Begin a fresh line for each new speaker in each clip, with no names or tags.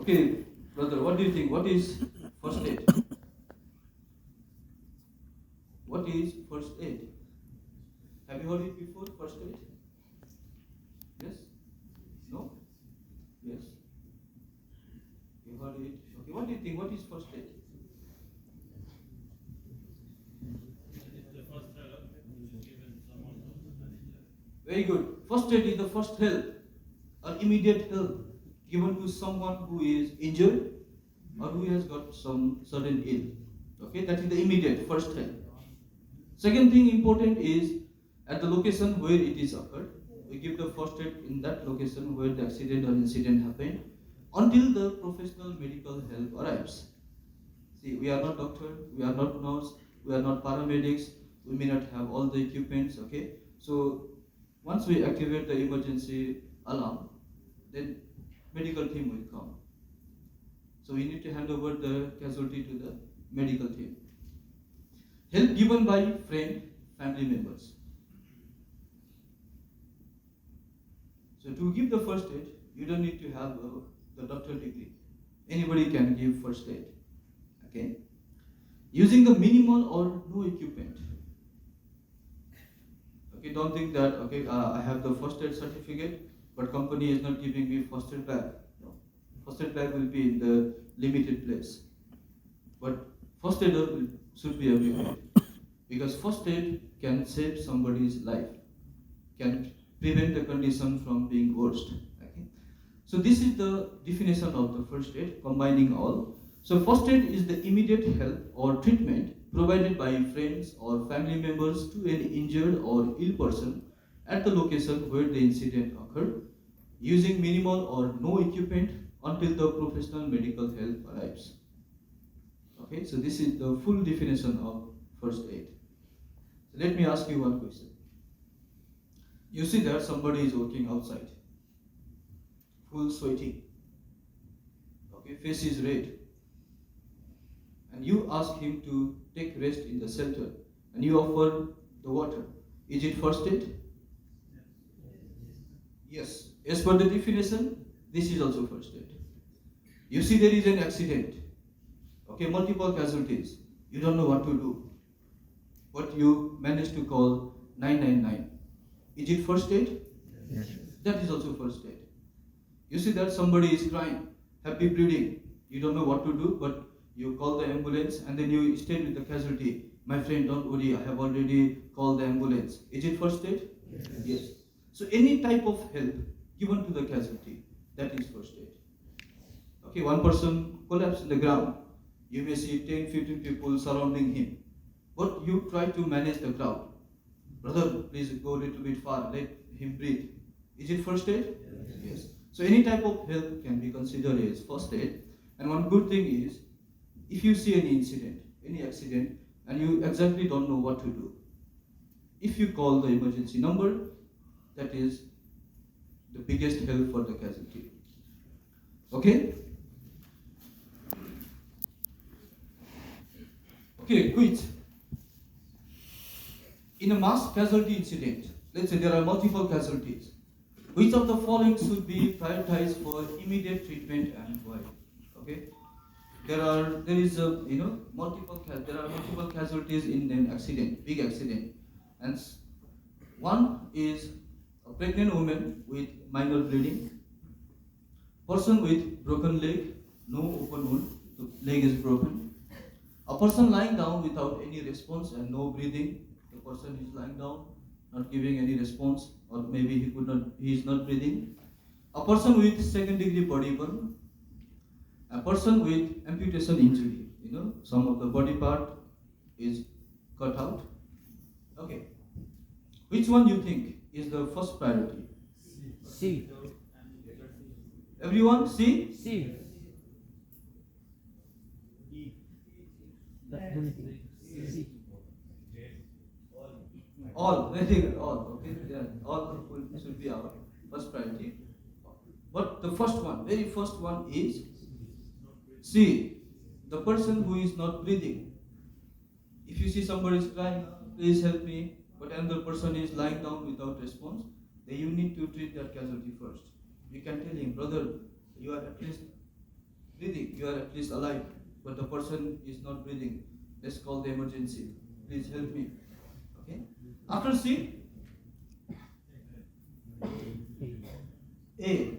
Okay, brother, what do you think? What is first aid? What is first aid? Have you heard it before? First aid? Yes? No? Yes? You heard it? Okay, what do you think? What is first aid? Very good. First aid is the first help or immediate help given to someone who is injured or who has got some sudden ill. Okay, that is the immediate first help. Second thing important is at the location where it is occurred, we give the first aid in that location where the accident or incident happened until the professional medical help arrives. See, we are not doctor, we are not nurse, we are not paramedics, we may not have all the equipments, okay? So once we activate the emergency alarm, then medical team will come. So we need to hand over the casualty to the medical team. Help given by friend, family members. So to give the first aid, you don't need to have the doctor degree. Anybody can give first aid. Okay. Using the minimal or no equipment. Okay, don't think that I have the first aid certificate, but company is not giving me first aid bag. No, first aid bag will be in the limited place, but first aider should be everywhere because first aid can save somebody's life, can prevent the condition from being worse. Okay, so this is the definition of the first aid, combining all. So first aid is the immediate help or treatment provided by friends or family members to an injured or ill person at the location where the incident occurred, using minimal or no equipment until the professional medical help arrives. Okay, so this is the full definition of first aid. So let me ask you one question. You see that somebody is working outside, full sweating, okay, face is red, and you ask him to take rest in the shelter, and you offer the water. Is it first aid? Yes. As per the definition, this is also first aid. You see there is an accident, okay, multiple casualties. You don't know what to do, but you manage to call 999. Is it first aid?
Yes.
That is also first aid. You see that somebody is crying, happy bleeding. You don't know what to do, but you call the ambulance and then you stay with the casualty. My friend, don't worry, I have already called the ambulance. Is it first aid? Yes. So any type of help given to the casualty, that is first aid. Okay, one person collapsed in the ground. You may see 10, 15 people surrounding him. But you try to manage the crowd. Brother, please go a little bit far, let him breathe. Is it first aid? Yes. So any type of help can be considered as first aid. And one good thing is, if you see any incident, any accident, and you exactly don't know what to do, if you call the emergency number, that is the biggest help for the casualty. Okay? Okay, quiz. In a mass casualty incident, let's say there are multiple casualties. Which of the following should be prioritized for immediate treatment and why? Okay, there are multiple casualties in an accident, big accident, and one is a pregnant woman with minor bleeding, person with broken leg, no open wound, the leg is broken, a person lying down without any response and no breathing, the person is lying down, not giving any response, or maybe he is not breathing. A person with second degree body burn, a person with amputation injury, some of the body part is cut out. Okay. Which one you think is the first priority?
C.
Everyone, C?
C. That only thing. C.
All, very good, all, okay, yeah, all should be our first priority. But the first one, very first one is C, the person who is not breathing. If you see somebody is crying, please help me, but another person is lying down without response, then you need to treat that casualty first. You can tell him, brother, you are at least you are at least alive, but the person is not breathing. Let's call the emergency. Please help me. Okay. After C, A,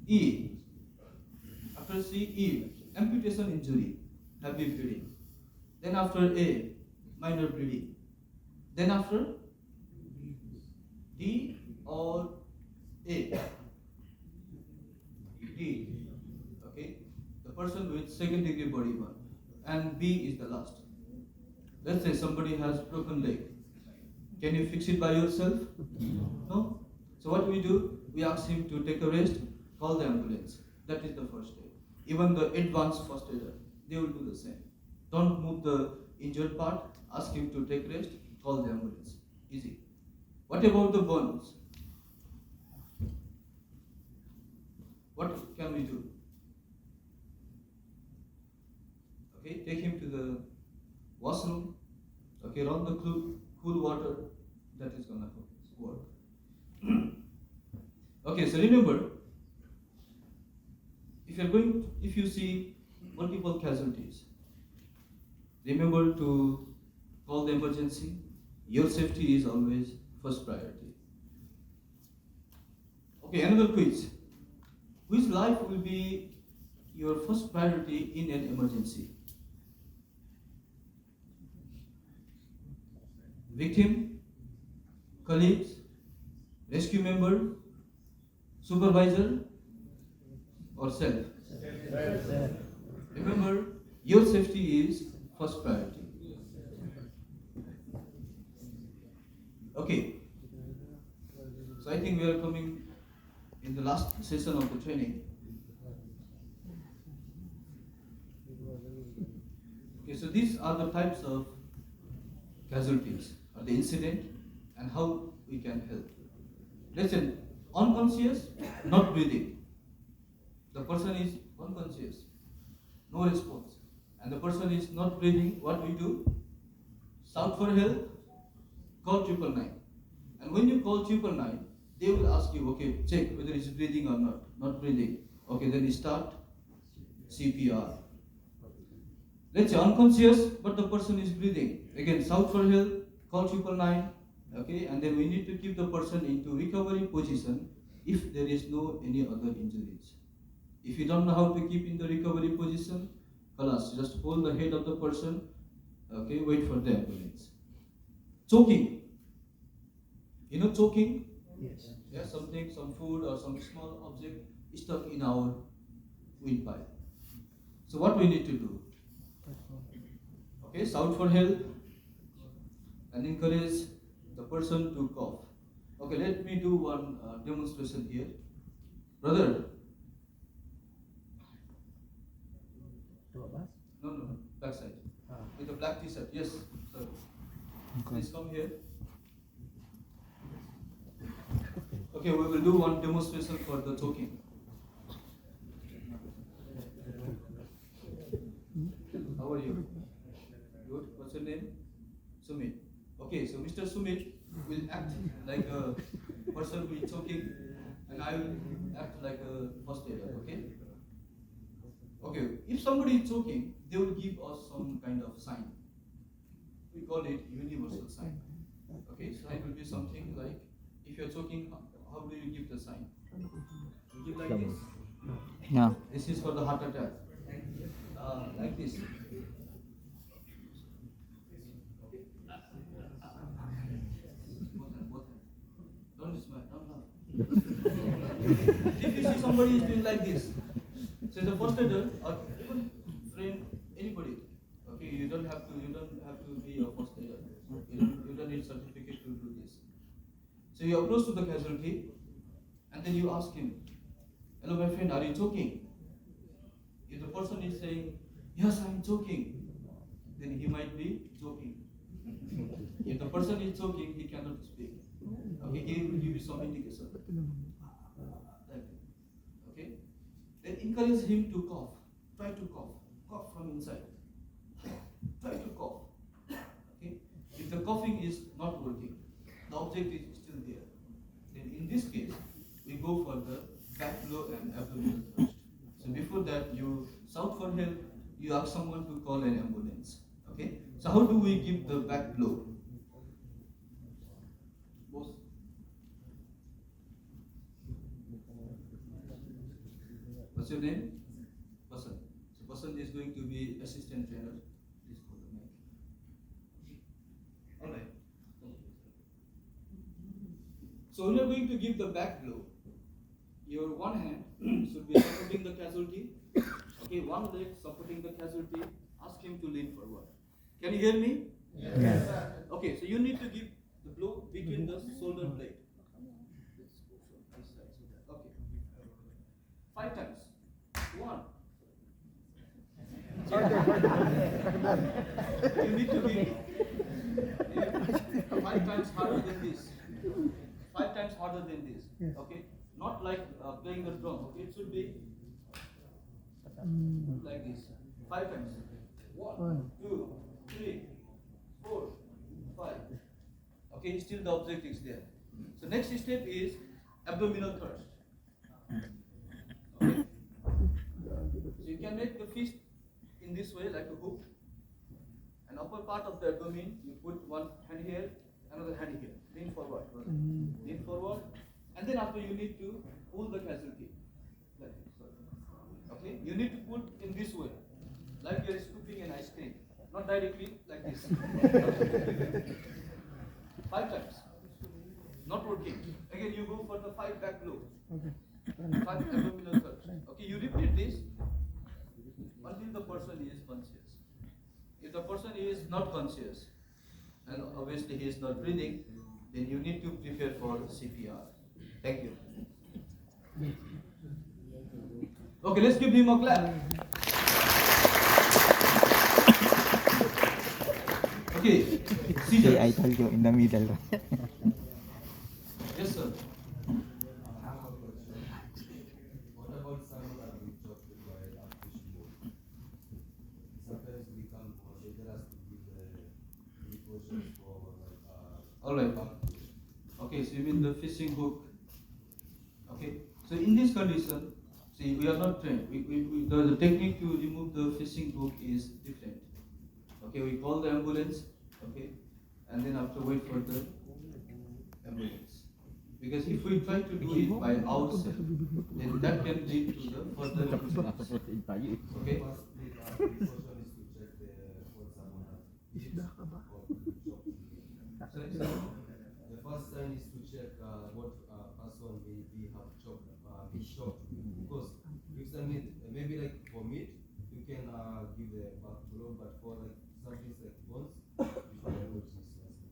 E. After C, E, amputation injury, heavy bleeding. Then after A, minor bleeding. Then after D or A. D. Okay. The person with second degree body burn. And B is the last. Let's say somebody has broken leg. Can you fix it by yourself? No. So what we do? We ask him to take a rest, call the ambulance. That is the first step. Even the advanced first aider, they will do the same. Don't move the injured part, ask him to take rest, call the ambulance. Easy. What about the burns? What can we do? Okay, take him to the washroom. Okay, run the cool water. That is gonna work. Okay, so remember, if you see multiple casualties, remember to call the emergency. Your safety is always first priority. Okay, another quiz. Which life will be your first priority in an emergency? Victim, colleagues, rescue member, supervisor, or self? Remember, your safety is first priority. Okay. So I think we are coming in the last session of the training. Okay, so these are the types of casualties or the incident and how we can help. Listen, unconscious, not breathing. The person is unconscious, no response. And the person is not breathing, what we do? Shout for help, call 999. And when you call 999, they will ask you, okay, check whether it's breathing or not breathing. Okay, then you start CPR. Let's say unconscious, but the person is breathing. Again, shout for help, call 999. Okay, and then we need to keep the person into recovery position if there is no any other injuries. If you don't know how to keep in the recovery position, just hold the head of the person. Okay, wait for the ambulance. Choking. You know choking?
Yes.
Yeah, something, some food or some small object stuck in our windpipe. So what we need to do? Okay, shout for help and encourage the person to cough. Okay, let me do one demonstration here. Brother. No, backside. With a black t-shirt. Yes, sir. Okay. Please come here. Okay, we will do one demonstration for the choking. How are you? Good. What's your name? Sumit. Okay, so Mr. Sumit will act like a person who is choking, and I will act like a first aider. Okay. Okay. If somebody is choking, they will give us some kind of sign. We call it universal sign. Okay. Sign will be something like, if you are choking, how do you give the sign? You give like this.
No.
This is for the heart attack. Like this. Both hands. Don't smile, don't laugh. If you see somebody is doing like this, so the first aider or even friend, anybody, okay, you don't have to be a first aider. You don't need certificate to do this. So you approach to the casualty, and then you ask him, "Hello, my friend, are you choking?" If the person is saying, "Yes, I'm choking," then he might be joking. If the person is choking, he cannot speak. Okay, he will give you some indication. Like, okay? Then encourage him to cough. Try to cough. Cough from inside. Try to cough. Okay? If the coughing is not working, the object is still there, then in this case, we go for the back blow and abdominal thrust. So before that, you shout for help, you ask someone to call an ambulance. Okay? So how do we give the back blow? Both. What's your name? Basan. So Basan is going to be assistant trainer. Please call the mic. Alright. So when you are going to give the back blow, your one hand should be supporting the casualty. Okay, one leg supporting the casualty. Ask him to lean forward. Can you hear me?
Yes.
Okay, so you need to give the blow between the shoulder blade. Okay. 5 times. 1. You need to be 5 times harder than this. 5 times harder than this. Okay? Not like playing the drum. Okay? It should be like this. 5 times. 1, 2, 3, 4, 5. Okay? Still the object is there. So next step is abdominal thrust. Okay? So you can make the fist in this way, like a hook. And upper part of the abdomen, you put one hand here, another hand here. Lean forward. Lean forward. And then after you need to pull the casualty. Like this. Okay? You need to pull in this way. Like you are scooping an ice cream. Not directly, like this. 5 times. Not working. Again, you go for the 5 back blow. 5 abdominal thrust. Okay, you repeat this until the person is conscious. If the person is not conscious, and obviously he is not breathing, then you need to prepare for CPR. Thank you. Okay, let's give him a clap. Okay,
See, I
seizures.
told you in the middle.
Yes, sir.
What about someone that we talked by a fishing boat? Sometimes we become more dangerous to give the precautions for
All right. Okay, so you mean the fishing hook. Okay, so in this condition, see, we are not trained. The technique to remove the fishing hook is different. Okay, we call the ambulance, okay, and then after wait for the ambulance. Because if we try to do it by ourselves, then that can lead to the further injuries. Okay?
first precaution is to check what someone has hit or chopped. The first sign is to check what person may have chopped, be shocked. Because if some meat, maybe like for meat, you can give the back blow, but for like something like bones, you should avoid this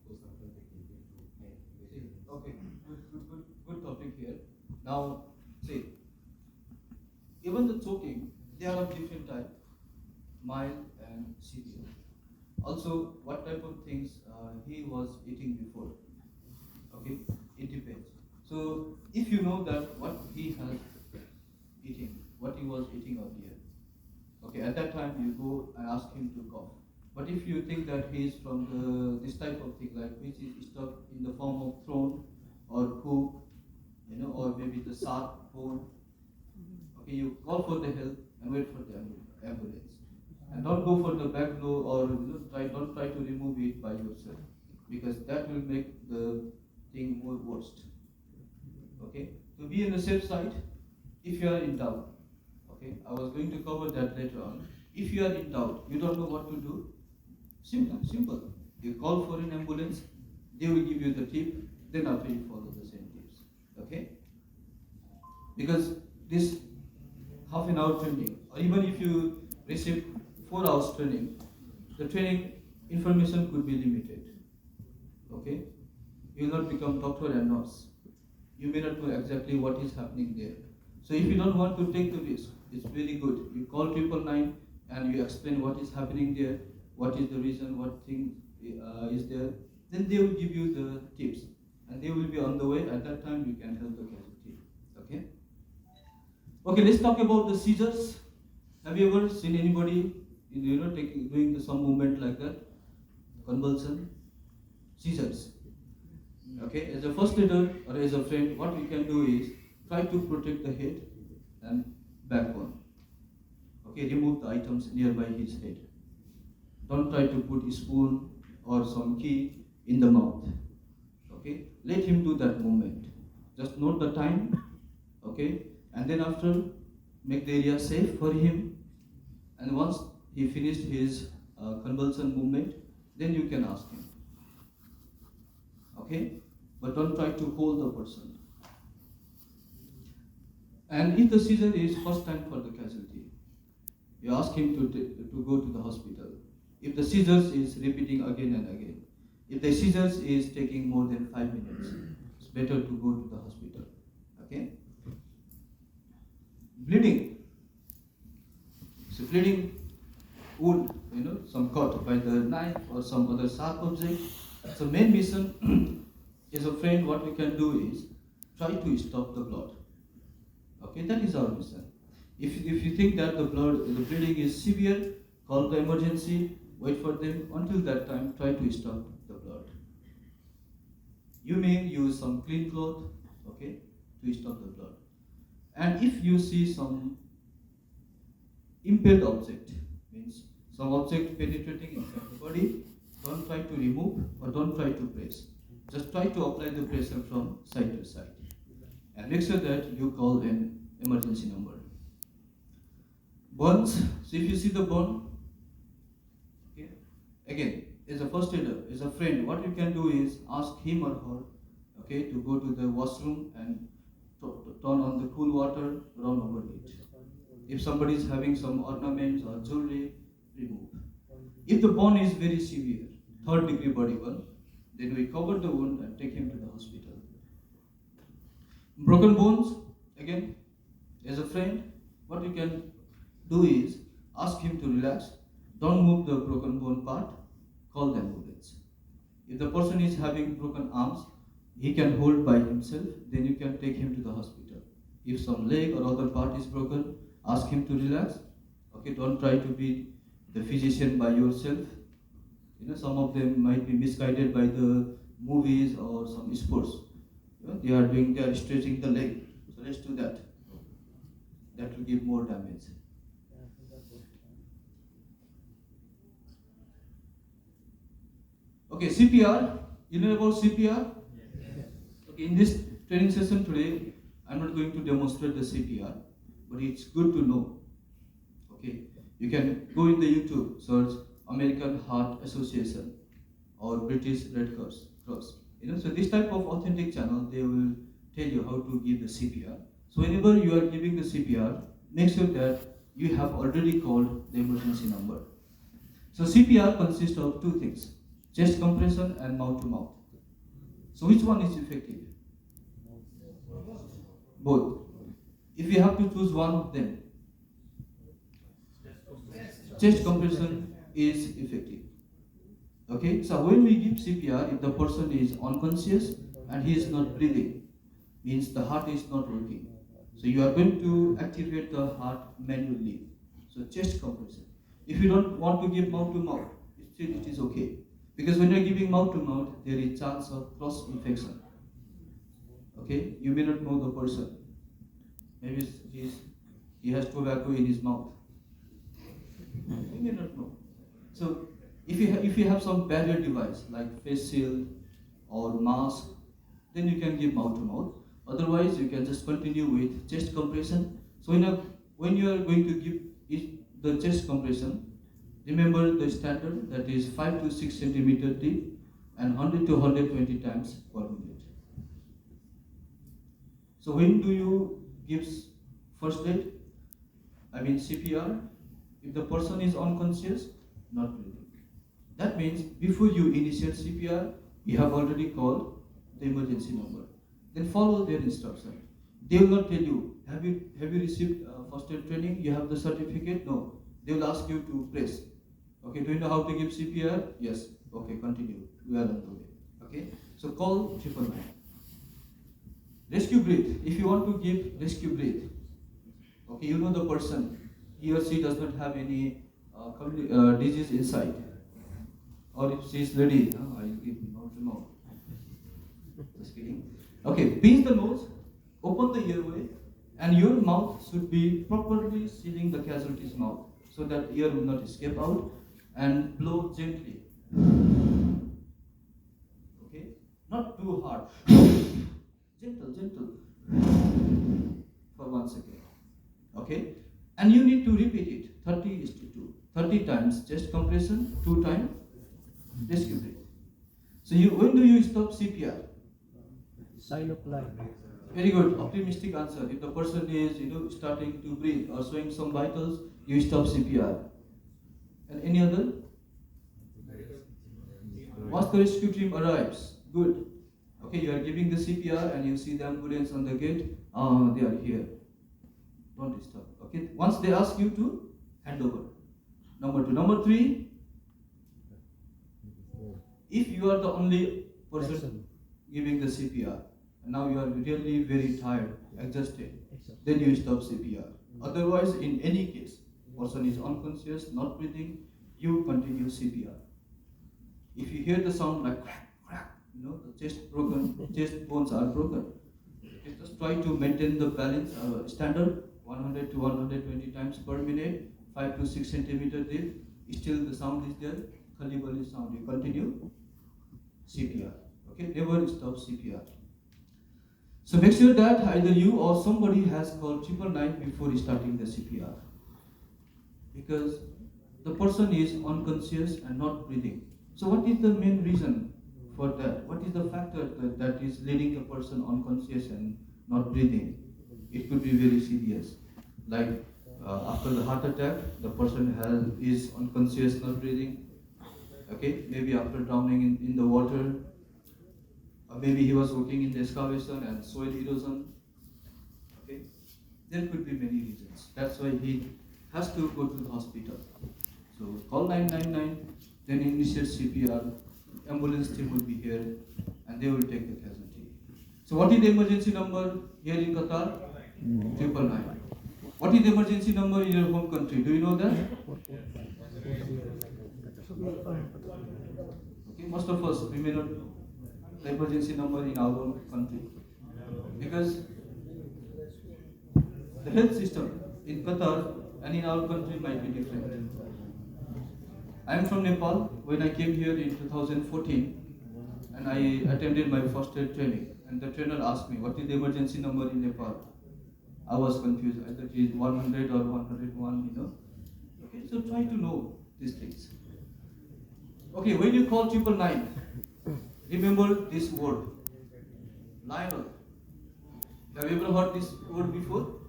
because sometimes they can lead to pain.
Okay, good topic here. Now, see, even the choking, they are of different type, mild and severe. Also, what type of things he was eating before. Okay, it depends. So, if you know that what he has eating, what he was eating earlier, okay, at that time you go and ask him to cough. But if you think that he is from this type of thing, like which is stuck in the form of thrown or hook, or maybe the sharp bone, okay, you call for the help and wait for the ambulance. And don't go for the back blow or don't try to remove it by yourself, because that will make the thing more worst. Okay, to be on the safe side, if you are in doubt, okay, I was going to cover that later on. If you are in doubt, you don't know what to do, simple. You call for an ambulance, they will give you the tip, then after you follow the same tips. Okay? Because this half an hour training, or even if you receive 4 hours training, the training information could be limited. Okay? You will not become doctor and nurse. You may not know exactly what is happening there. So if you don't want to take the risk, it's very good. You call 999 and you explain what is happening there, what is the reason, what thing is there. Then they will give you the tips, and they will be on the way. At that time, you can help the casualty. Okay. Okay. Let's talk about the seizures. Have you ever seen anybody, doing some movement like that, convulsion, seizures? Okay. As a first aider or as a friend, what we can do is try to protect the head and backbone. Okay, remove the items nearby his head. Don't try to put a spoon or some key in the mouth. Okay, let him do that movement. Just note the time. Okay, and then after, make the area safe for him. And once he finished his convulsion movement, then you can ask him. Okay, but don't try to hold the person. And if the seizure is first time for the casualty, you ask him to go to the hospital. If the seizures is repeating again and again, if the seizures is taking more than 5 minutes, it's better to go to the hospital. Okay? Bleeding. So bleeding wound, some cut by the knife or some other sharp object. So main mission is a friend, what we can do is try to stop the blood. Okay, that is our mission. If you think that the bleeding is severe, call the emergency, wait for them. Until that time, try to stop the blood. You may use some clean cloth, okay, to stop the blood. And if you see some impaled object, means some object penetrating inside the body, don't try to remove or don't try to press. Just try to apply the pressure from side to side. And make sure that you call an emergency number. Burns, so if you see the burn, okay, again, as a first aider, as a friend, what you can do is ask him or her, okay, to go to the washroom and turn on the cool water, run over it. If somebody is having some ornaments or jewelry, remove. If the burn is very severe, 3rd degree body burn, then we cover the wound and take him to the hospital. Broken bones, again, as a friend, what you can do is ask him to relax, don't move the broken bone part, call the ambulance. If the person is having broken arms, he can hold by himself, then you can take him to the hospital. If some leg or other part is broken, ask him to relax. Okay, don't try to be the physician by yourself. Some of them might be misguided by the movies or some sports. They are stretching the leg. So let's do that. That will give more damage. Okay, CPR. You know about CPR? Okay, in this training session today, I'm not going to demonstrate the CPR, but it's good to know. Okay, you can go in the YouTube, search American Heart Association or British Red Cross. So this type of authentic channel, they will tell you how to give the CPR. So whenever you are giving the CPR, make sure that you have already called the emergency number. So CPR consists of 2 things, chest compression and mouth to mouth. So which one is effective? Both. If you have to choose one of them, chest compression is effective. Okay, so when we give CPR, if the person is unconscious and he is not breathing, means the heart is not working. So you are going to activate the heart manually. So chest compression. If you don't want to give mouth to mouth, still it is okay. Because when you are giving mouth to mouth, there is chance of cross infection. Okay, you may not know the person. Maybe he has tobacco in his mouth. You may not know. So if you have some barrier device like face shield or mask, then you can give mouth to mouth. Otherwise, you can just continue with chest compression. So when you are going to give the chest compression, remember the standard, that is 5 to 6 centimeter deep and 100 to 120 times per minute. So when do you give first aid? I mean CPR. If the person is unconscious, not breathing. That means before you initiate CPR, you have already called the emergency number. Then follow their instruction. They will not tell you, have you received first aid training? You have the certificate? No. They will ask you to press. Okay, do you know how to give CPR? Yes. Okay, continue. We are on the way. Okay, so call 999. Rescue breath. If you want to give rescue breath, okay, you know the person, he or she does not have any disease inside. Or if she is lady, I will give mouth to mouth. Just kidding. Okay, pinch the nose, open the airway, and your mouth should be properly sealing the casualty's mouth so that air will not escape out, and blow gently. Okay? Not too hard. Gentle, gentle. For 1 second. Okay? And you need to repeat it 30:2. 30 times chest compression, 2 times rescue breath. So when do you stop CPR?
Sign of life.
Very good, optimistic answer. If the person is starting to breathe or showing some vitals, you stop CPR. And any other? Once the rescue team arrives, good. Okay, you are giving the CPR and you see the ambulance on the gate. They are here. Don't stop. Okay. Once they ask you to hand over. Number 2. Number 3. If you are the only person giving the CPR, and now you are really very tired, exhausted, then you stop CPR. Otherwise, in any case, person is unconscious, not breathing, you continue CPR. If you hear the sound like crack, crack, the chest broken, chest bones are broken, just try to maintain the balance standard 100 to 120 times per minute, 5 to 6 centimeter deep. Still the sound is there, khali bali sound. You continue CPR. Okay, never stop CPR. So make sure that either you or somebody has called 999 before starting the CPR, because the person is unconscious and not breathing. So what is the main reason for that? What is the factor that is leading a person unconscious and not breathing? It could be very serious, like after the heart attack, the person is unconscious, not breathing. Okay, maybe after drowning in the water, or maybe he was working in the excavation and soil erosion. Okay, there could be many reasons. That's why he has to go to the hospital. So call 999, then initiate CPR. Ambulance team will be here, and they will take the casualty. So what is the emergency number here in Qatar? 999. What is the emergency number in your home country? Do you know that? Okay, most of us, we may not know the emergency number in our own country, because the health system in Qatar and in our country might be different. I am from Nepal. When I came here in 2014, and I attended my first aid training, and the trainer asked me, what is the emergency number in Nepal? I was confused, either it is 100 or 101, Okay, so try to know these things. Okay, when you call 999, remember this word, Lionel. Have you ever heard this word before?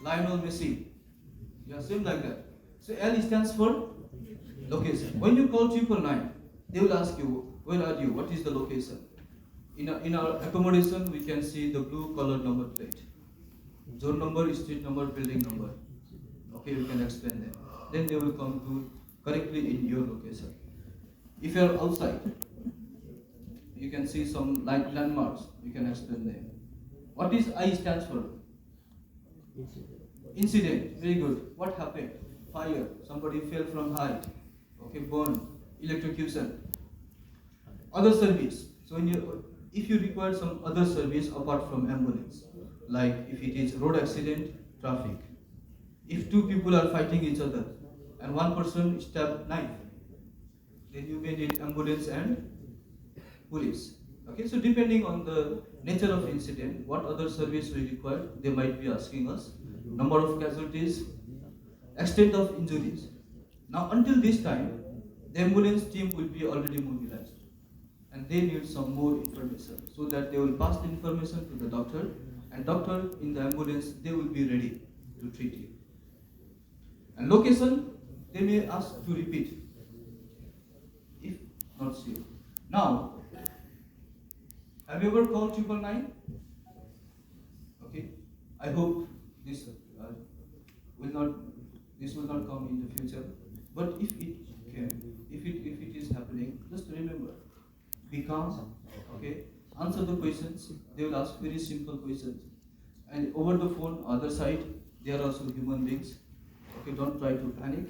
Lionel Messi. Yeah, same like that. So L stands for location. When you call 999, they will ask you, where are you? What is the location? In our accommodation, we can see the blue colored number plate. Zone number, street number, building number. Okay, we can explain them. Then they will come to correctly in your location. If you are outside, you can see some landmarks. You can explain them. What is I stands for? Incident. Very good. What happened? Fire. Somebody fell from height. Okay, burn, electrocution. Other service. So if you require some other service apart from ambulance, like if it is road accident, traffic. If two people are fighting each other and one person stabbed knife, then you may need ambulance and police. Okay, so depending on the nature of incident, what other service we require, they might be asking us. Number of casualties, extent of injuries. Now until this time, the ambulance team will be already mobilized, and they need some more information so that they will pass the information to the doctor, and doctor in the ambulance, they will be ready to treat you. And location, they may ask to repeat if not sure. Now, have you ever called 999? Okay, I hope this will not come in the future. But if it can, if it is happening, just remember, be calm. Okay, answer the questions. They will ask very simple questions, and over the phone, other side, they are also human beings. Okay, don't try to panic.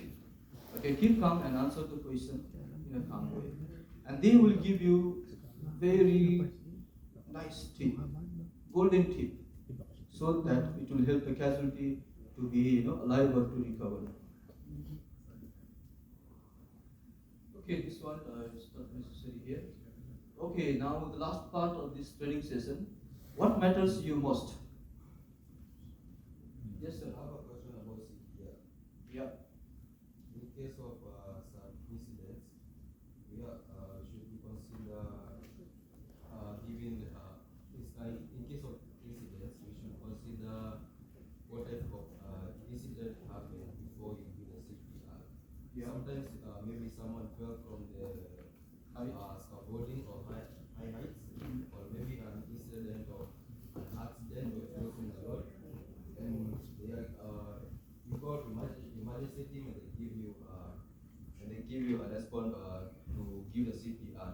Okay, keep calm and answer the question in a calm way, and they will give you very nice tip. golden tip, so that it will help the casualty to be alive or to recover. Okay, this one is not necessary here. Okay, now the last part of this training session. What matters you most? Yes, sir.
I have a question about CPR.
Yeah.
In case of some incidents, should we consider giving in case of incidents, we should consider what type of incident happened before you do the CPR.
Yeah.
Sometimes maybe someone fell from the scaffolding or high heights, or maybe an incident of an accident or crossing the road, and they are you call emergency team, and they give you a response to give the CPR,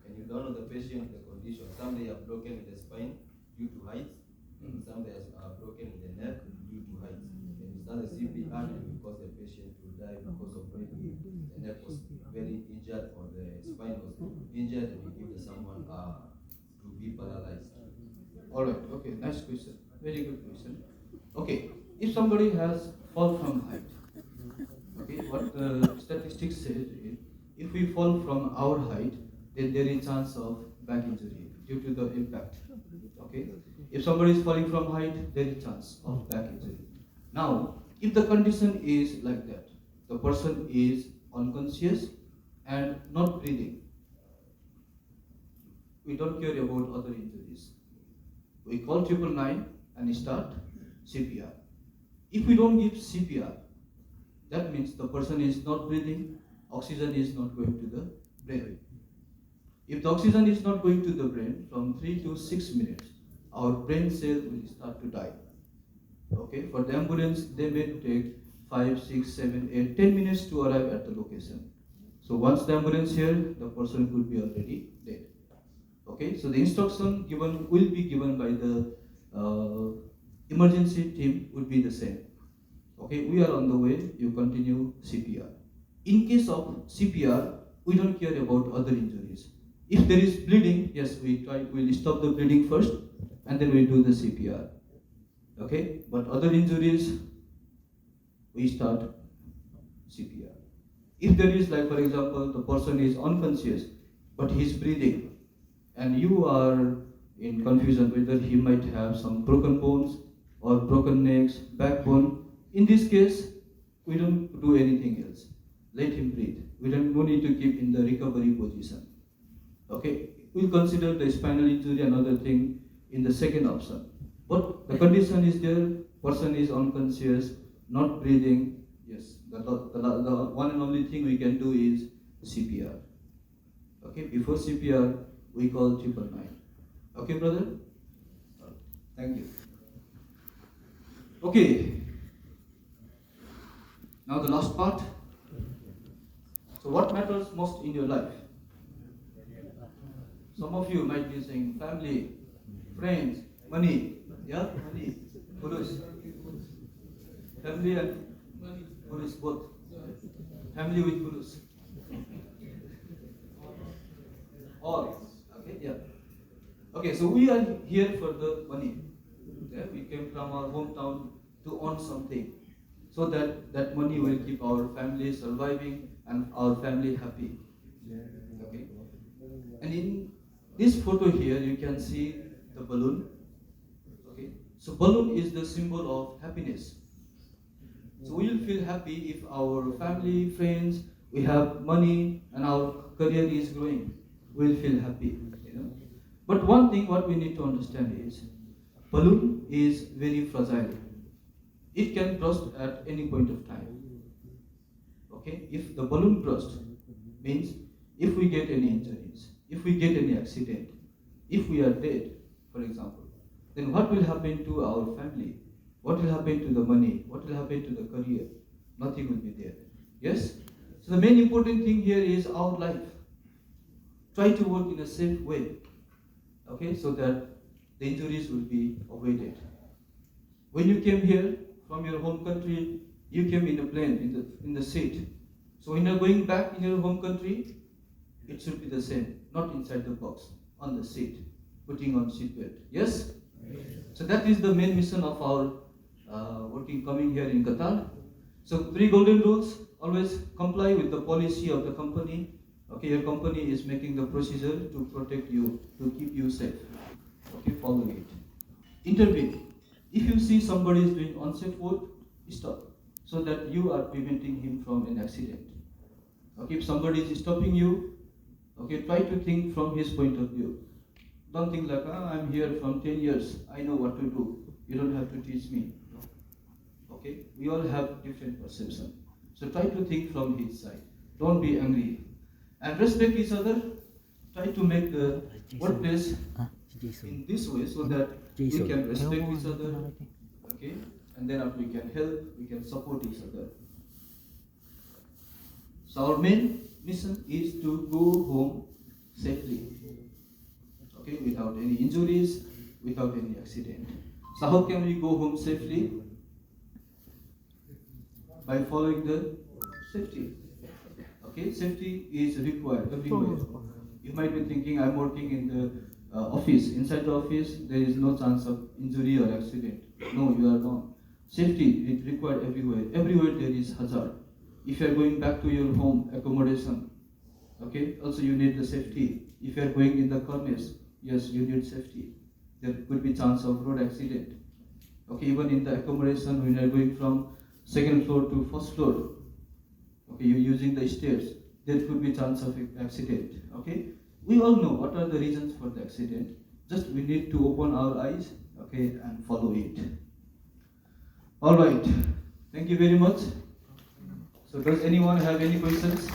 and you don't know the patient, the condition. Some they are broken in the spine due to heights, and some they are broken in the neck due to heights. And you start the CPR, and you cause the patient to die because of maybe the neck was very injured or the spine was injured, and you give the someone to be paralyzed.
All right. Okay. Nice question. Very good question. Okay. If somebody has fall from height, okay, what the statistics say is, if we fall from our height, then there is chance of back injury due to the impact. Okay. If somebody is falling from height, there is chance of back injury. Now, if the condition is like that, the person is unconscious and not breathing, we don't care about other injuries. We call 999 and start CPR. If we don't give CPR, that means the person is not breathing, oxygen is not going to the brain. If the oxygen is not going to the brain from 3 to 6 minutes, our brain cell will start to die. Okay, for the ambulance, they may take 5, 6, 7, 8, 10 minutes to arrive at the location. So once the ambulance here, the person could be already dead. Okay, so the instruction given will be given by the emergency team would be the same. Okay, we are on the way, you continue CPR. In case of CPR, we don't care about other injuries. If there is bleeding, yes, we'll stop the bleeding first and then we do the CPR. Okay, but other injuries, we start CPR. If there is, like for example, the person is unconscious, but he's breathing, and you are in confusion whether he might have some broken bones or broken necks, backbone, in this case, we don't do anything else. Let him breathe. We don't no need to keep in the recovery position. Okay, we'll consider the spinal injury and other thing in the second option. But the condition is there, person is unconscious, not breathing. Yes, the one and only thing we can do is CPR. Okay, before CPR, we call 999. Okay, brother? Thank you. Okay. Now the last part. So what matters most in your life? Some of you might be saying family, friends, money. Yeah, money, Purus. Family and Purus both. Family with Purus. All. Okay, yeah. Okay, so we are here for the money. Yeah, we came from our hometown to earn something, so that that money will keep our family surviving and our family happy. Okay. And in this photo here, you can see the balloon. Okay. So balloon is the symbol of happiness. So we will feel happy if our family, friends, we have money and our career is growing. We will feel happy. But one thing what we need to understand is, balloon is very fragile. It can burst at any point of time. Okay, if the balloon burst, means if we get any injuries, if we get any accident, if we are dead, for example, then what will happen to our family? What will happen to the money? What will happen to the career? Nothing will be there. Yes? So the main important thing here is our life. Try to work in a safe way. Okay, so that the injuries will be avoided. When you came here from your home country, you came in a plane, in the seat. So when you're going back in your home country, it should be the same, not inside the box, on the seat, putting on seatbelt. Yes? So that is the main mission of our working coming here in Qatar. So 3 golden rules: always comply with the policy of the company. Okay, your company is making the procedure to protect you, to keep you safe. Okay, follow it. Intervene. If you see somebody is doing unsafe work, stop, so that you are preventing him from an accident. Okay, if somebody is stopping you, okay, try to think from his point of view. Don't think like, I'm here from 10 years, I know what to do. You don't have to teach me. Okay, we all have different perception. So try to think from his side. Don't be angry. And respect each other. Try to make the workplace in this way so that we can respect each other. Okay, and then after we can help, we can support each other. So our main mission is to go home safely. Okay, without any injuries, without any accident. So how can we go home safely? By following the safety. Okay, safety is required everywhere. You might be thinking, I'm working in the office. Inside the office, there is no chance of injury or accident. No, you are wrong. Safety is required everywhere. Everywhere there is hazard. If you are going back to your home accommodation, okay, also you need the safety. If you are going in the corners, yes, you need safety. There could be chance of road accident. Okay, even in the accommodation, when you are going from second floor to first floor, okay, you're using the stairs, there could be chance of accident. Okay, we all know what are the reasons for the accident. Just we need to open our eyes, okay, and follow it. All right, thank you very much. So does anyone have any questions?